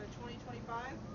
a 2025.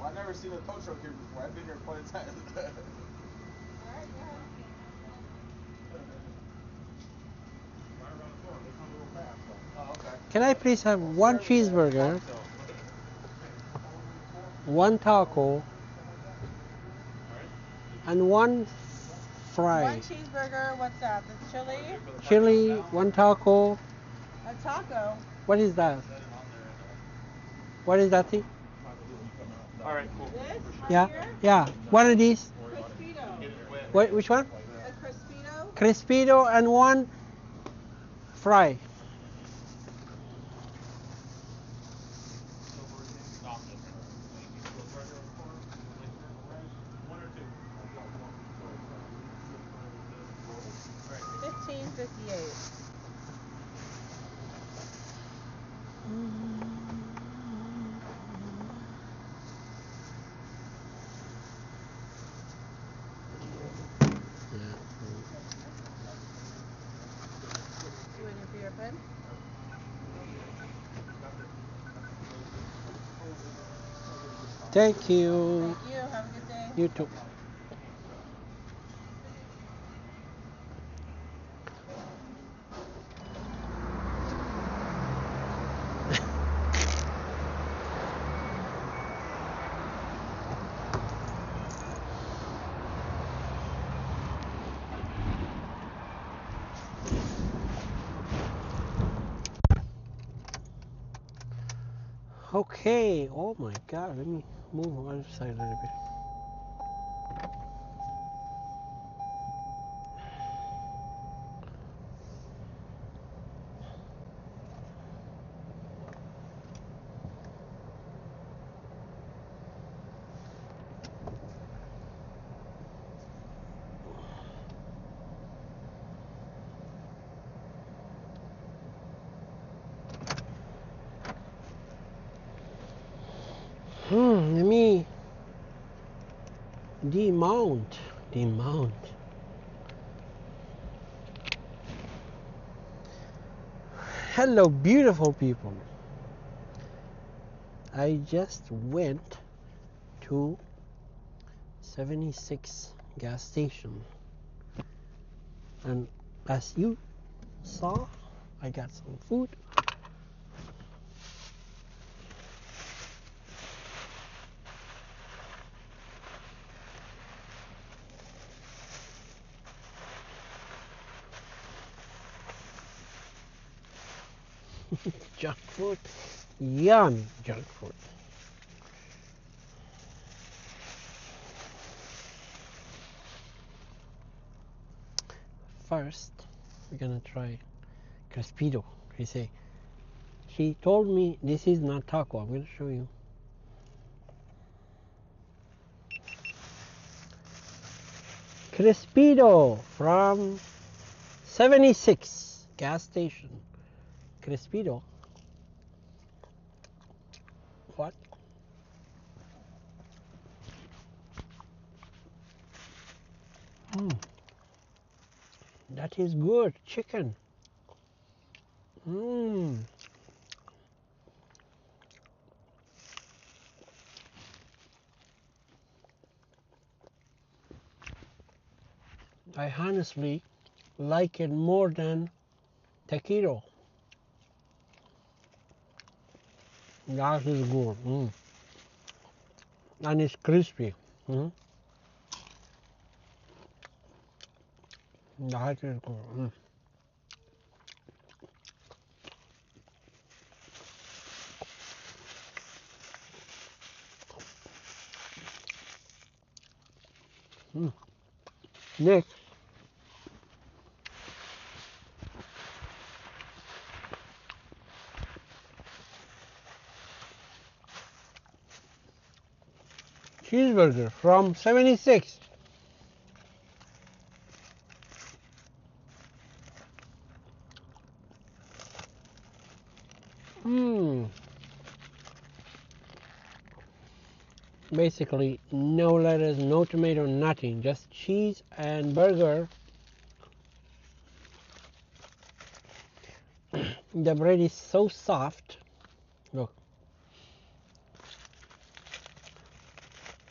Well, I've never seen a tow truck here before. I've been here quite a time. Can I please have one cheeseburger, one taco, and one fry? One cheeseburger, what's that? The chili? Chili, one taco. A taco? What is that? What is that thing? All right, cool. This? Yeah, Right here? yeah. What are these? Crispito. Which one? A Crispito? Crispito and one fry. $15.58. You waiting for your pen? Thank you. Thank you. Have a good day. You too. Okay. Oh my God. Let me move on the other side a little bit. Let me demount. Demount. Hello, beautiful people. I just went to 76 gas station, and as you saw, I got some food. Junk food, yummy junk food. First, we're gonna try Crispito. She told me this is not taco. I'm gonna show you. Crispito from 76 gas station. Crispito. What? That is good. Chicken. I honestly like it more than taquito. That is good. And it's crispy. That is good. Next, cheeseburger from 76. Basically, no lettuce, no tomato, nothing. Just cheese and burger. The bread is so soft. Look.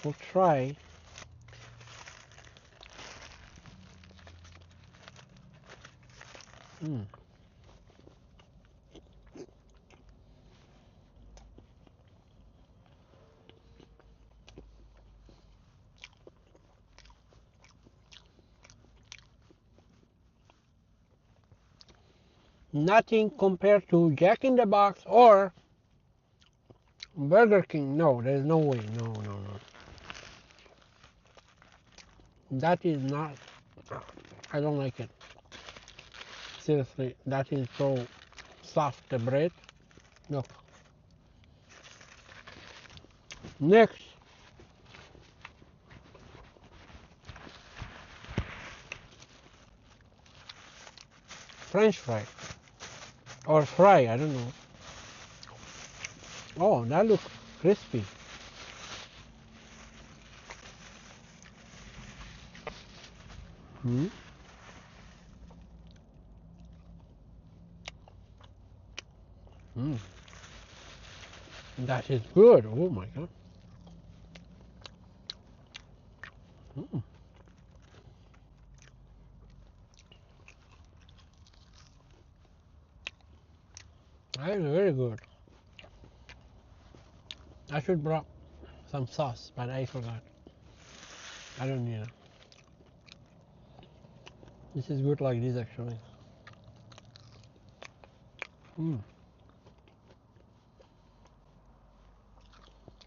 We'll try. Nothing compared to Jack in the Box or Burger King. No, there's no way. No. That is not. I don't like it. Seriously, that is so soft, the bread. Look. Next. French fry. Or fry, I don't know. Oh, that looks crispy. That is good. Oh my god. That is very good. I should brought some sauce, but I forgot. I don't need it. This is good like this actually.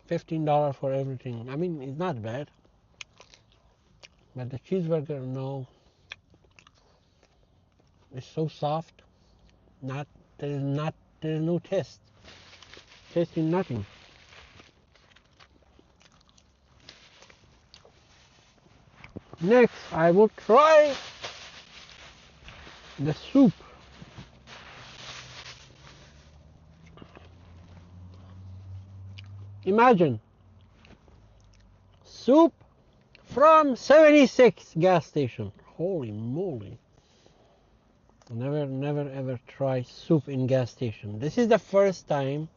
$15 for everything. I mean, it's not bad. But the cheeseburger, no. It's so soft. There is no taste. Tasting nothing. Next, I will try the soup. Imagine soup from 76 gas station. Holy moly. Never ever try soup in gas station. This is the first time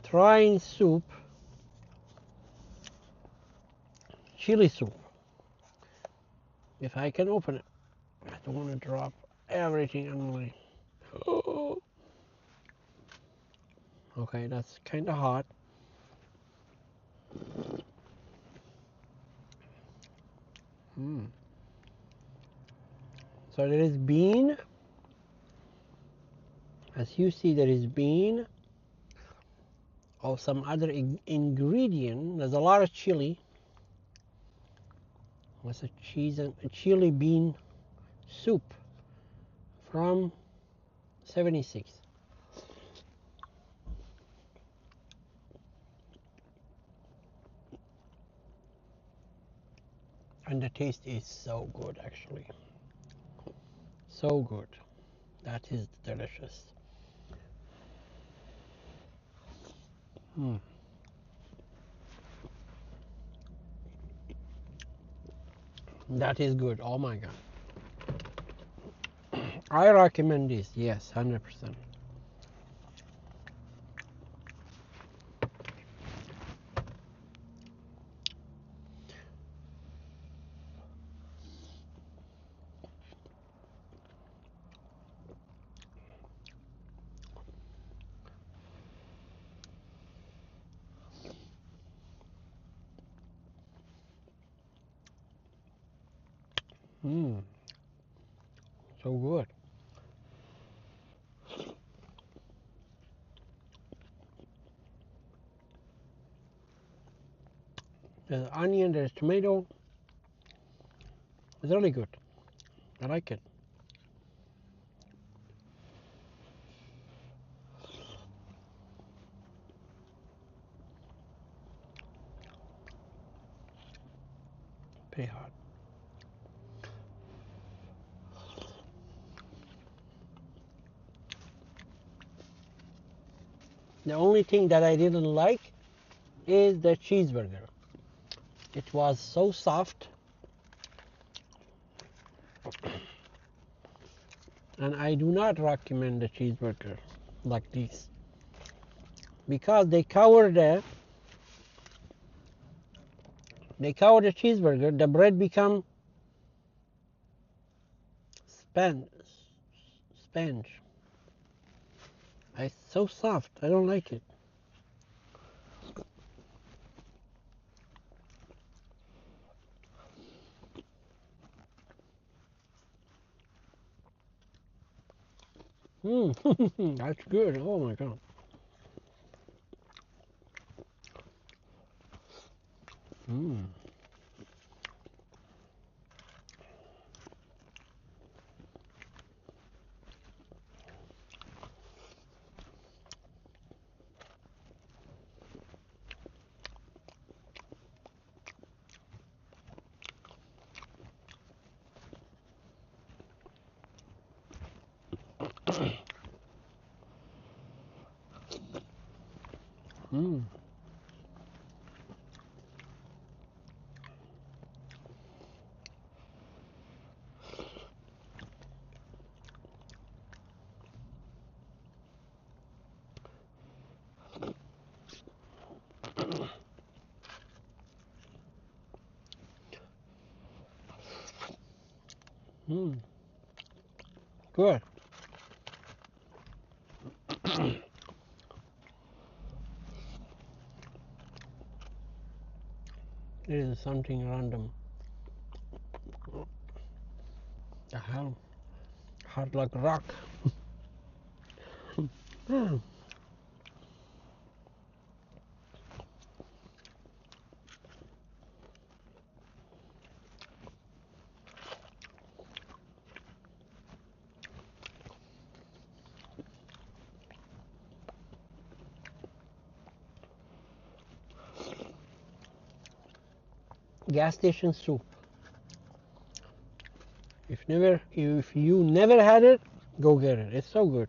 trying soup, chili soup. If I can open it. I don't want to drop everything on my... Oh. Okay, that's kind of hot. So there is bean. As you see, there is bean or some other ingredient. There's a lot of chili. What's a cheese and a chili bean soup from 76. And the taste is so good, actually. So good. That is delicious. That is good. Oh my god. I recommend this. Yes, 100%. So good. There's onion, there's tomato. It's really good. I like it. Pretty hot. The only thing that I didn't like is the cheeseburger. It was so soft. And I do not recommend the cheeseburger like this. Because they cover the cheeseburger, the bread become sponge. It's so soft. I don't like it. That's good. Oh my god. Good. This is something random. The hell? Hard like rock. Gas station soup. If you never had it, go get it. It's so good.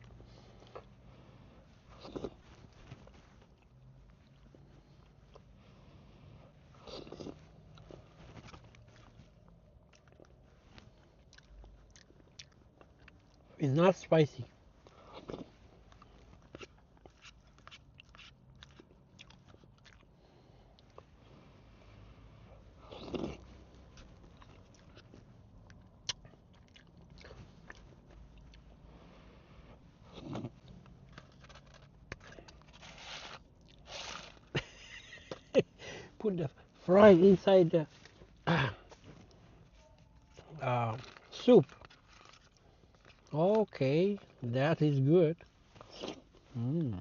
It's not spicy. Put the fry inside the soup. Okay, that is good. Mm.